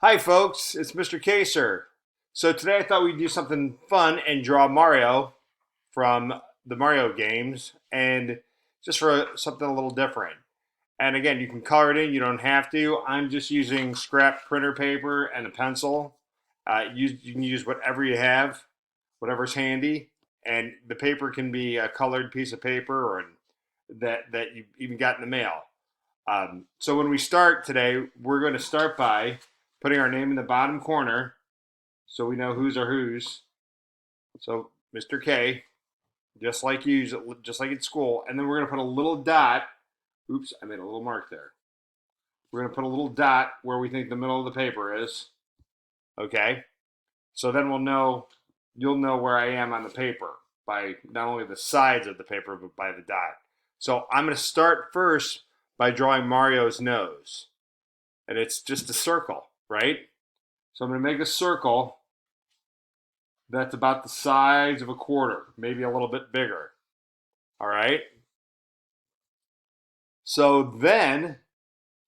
Hi, folks. It's Mr. Kaser. So today I thought we'd do something fun and draw Mario from the Mario games, and just for something a little different. And again, you can color it in. You don't have to. I'm just using scrap printer paper and a pencil. You can use whatever you have, whatever's handy, and the paper can be a colored piece of paper or that you even got in the mail. So when we start today, we're going to start by putting our name in the bottom corner so we know who's our who's. So Mr. K, just like you, just like at school. And then we're going to put a little dot. Oops, I made a little mark there. We're going to put a little dot where we think the middle of the paper is. Okay. So then you'll know where I am on the paper by not only the sides of the paper, but by the dot. So I'm going to start first by drawing Mario's nose. And it's just a circle, right? So I'm going to make a circle that's about the size of a quarter, maybe a little bit bigger. All right. So then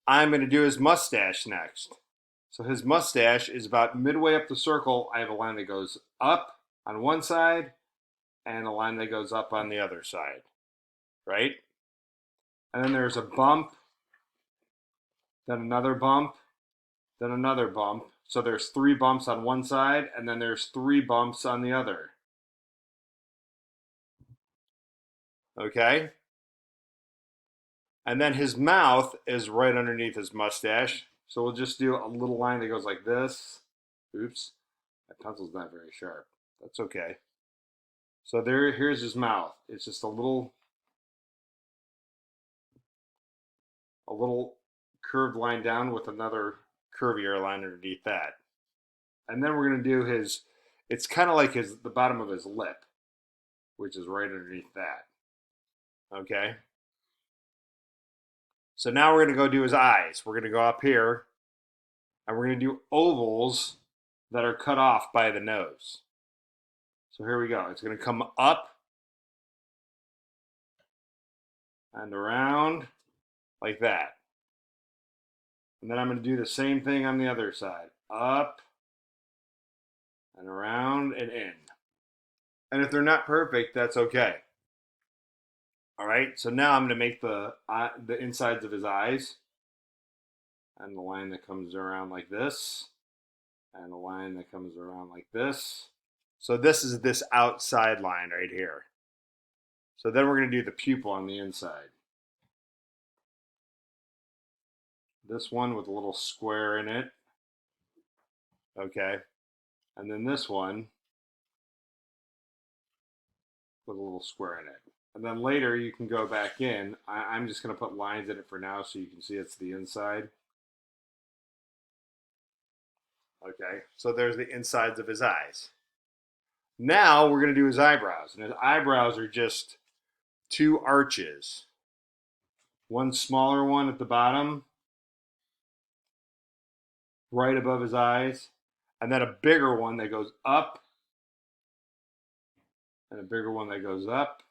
I'm going to do his mustache next. So his mustache is about midway up the circle. I have a line that goes up on one side and a line that goes up on the other side, right? And then there's a bump, then another bump, then another bump. So there's three bumps on one side, and then there's three bumps on the other. Okay? And then his mouth is right underneath his mustache. So we'll just do a little line that goes like this. Oops, my pencil's not very sharp. That's okay. So here's his mouth. It's just a little curved line down with another curvier line underneath that. And then we're gonna do it's kind of like the bottom of his lip, which is right underneath that. Okay. So now we're gonna go do his eyes. We're gonna go up here and we're gonna do ovals that are cut off by the nose. So here we go. It's gonna come up and around like that. And then I'm gonna do the same thing on the other side. Up and around and in. And if they're not perfect, that's okay. All right. So now I'm gonna make the insides of his eyes, and the line that comes around like this, and the line that comes around like this. So this is this outside line right here. So then we're gonna do the pupil on the inside. This one with a little square in it. Okay. And then this one with a little square in it. And then later you can go back in. I'm just going to put lines in it for now so you can see it's the inside. Okay, so there's the insides of his eyes. Now we're going to do his eyebrows. And his eyebrows are just two arches. One smaller one at the bottom, right above his eyes, and then a bigger one that goes up, and a bigger one that goes up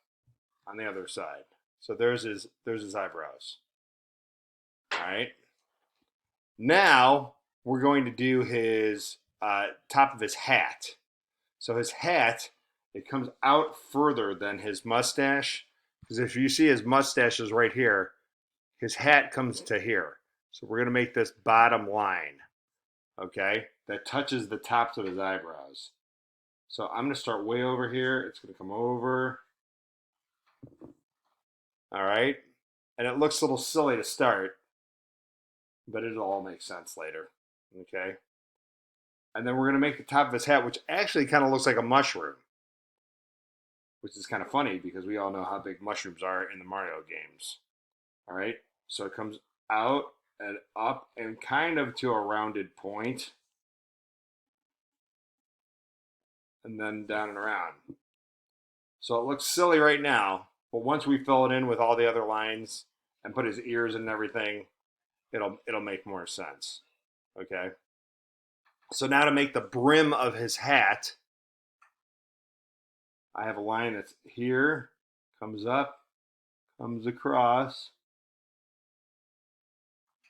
on the other side. So there's his eyebrows. All right. Now we're going to do his top of his hat. So his hat, it comes out further than his mustache, because if you see his mustache is right here, his hat comes to here. So we're going to make this bottom line, okay, that touches the tops of his eyebrows. So I'm going to start way over here. It's going to come over. All right. And it looks a little silly to start, but it'll all make sense later. Okay. And then we're going to make the top of his hat, which actually kind of looks like a mushroom, which is kind of funny because we all know how big mushrooms are in the Mario games. All right. So it comes out and up and kind of to a rounded point, and then down and around. So it looks silly right now, but once we fill it in with all the other lines and put his ears and everything, it'll make more sense. Okay. So now to make the brim of his hat, I have a line that's here, comes up, comes across,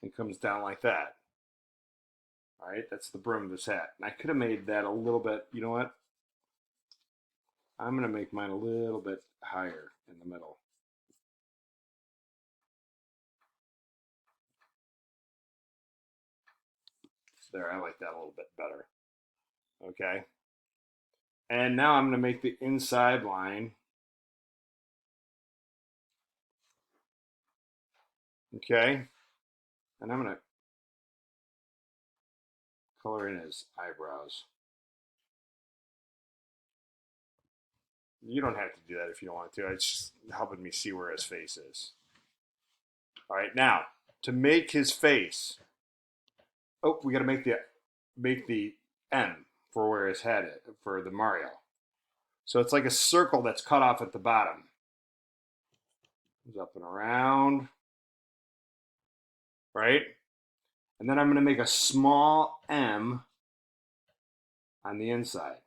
and comes down like that. All right? That's the brim of his hat. And I could have made that a little bit, you know what? I'm going to make mine a little bit higher in the middle. There, I like that a little bit better. Okay. And now I'm going to make the inside line. Okay. And I'm going to color in his eyebrows. You don't have to do that if you don't want to. It's just helping me see where his face is. All right, now to make his face. Oh, we got to make the M for where his head is for the Mario. So it's like a circle that's cut off at the bottom. Goes up and around, right? And then I'm going to make a small M on the inside.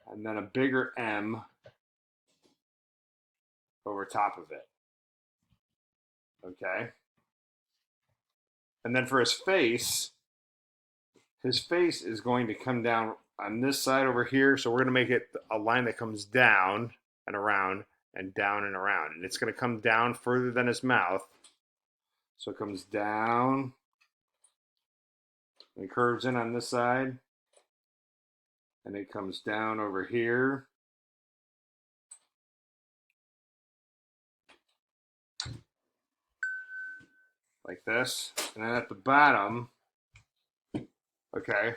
And then a bigger M over top of it. Okay? And then for his face is going to come down on this side over here. So we're going to make it a line that comes down and around and down and around. And it's going to come down further than his mouth. So it comes down and curves in on this side. And it comes down over here. Like this. And then at the bottom, okay,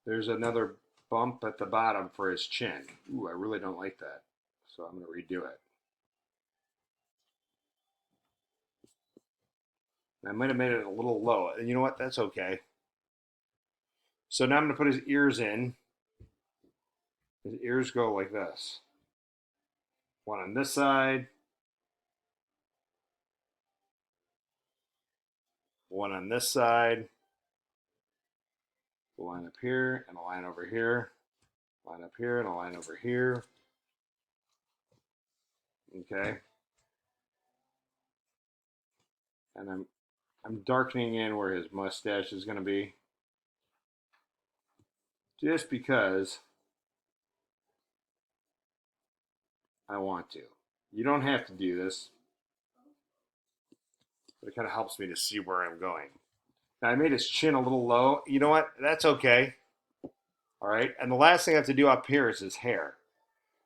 there's another bump at the bottom for his chin. Ooh, I really don't like that. So I'm going to redo it. I might have made it a little low. And you know what? That's okay. So now I'm going to put his ears in. His ears go like this. One on this side. One on this side. A line up here and a line over here. Line up here and a line over here. Okay. And I'm darkening in where his mustache is going to be. Just because I want to. You don't have to do this, but it kind of helps me to see where I'm going. Now I made his chin a little low. You know what? That's okay. All right. And the last thing I have to do up here is his hair.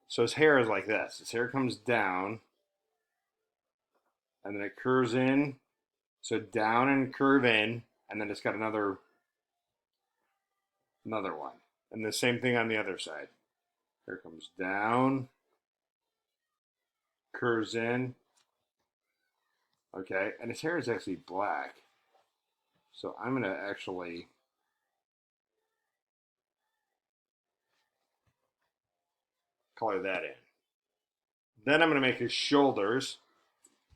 So his hair is like this. His hair comes down, and then it curves in. So down and curve in, and then it's got another one. And the same thing on the other side. Hair comes down, curves in. Okay, and his hair is actually black. So I'm going to actually color that in. Then I'm going to make his shoulders.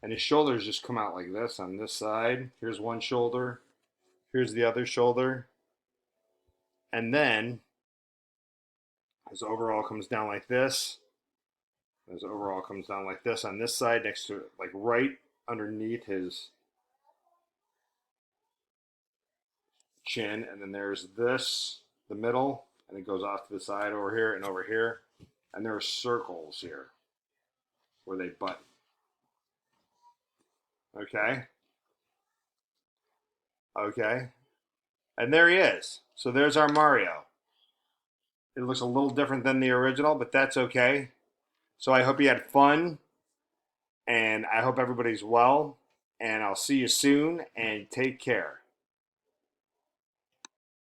And his shoulders just come out like this on this side. Here's one shoulder. Here's the other shoulder. And then his overall comes down like this. His overall comes down like this on this side, next to, like right underneath his chin. And then there's this, the middle, and it goes off to the side over here and over here. And there are circles here where they butt. Okay. Okay. And there he is. So there's our Mario. It looks a little different than the original, but that's okay. So I hope you had fun, and I hope everybody's well, and I'll see you soon, and take care.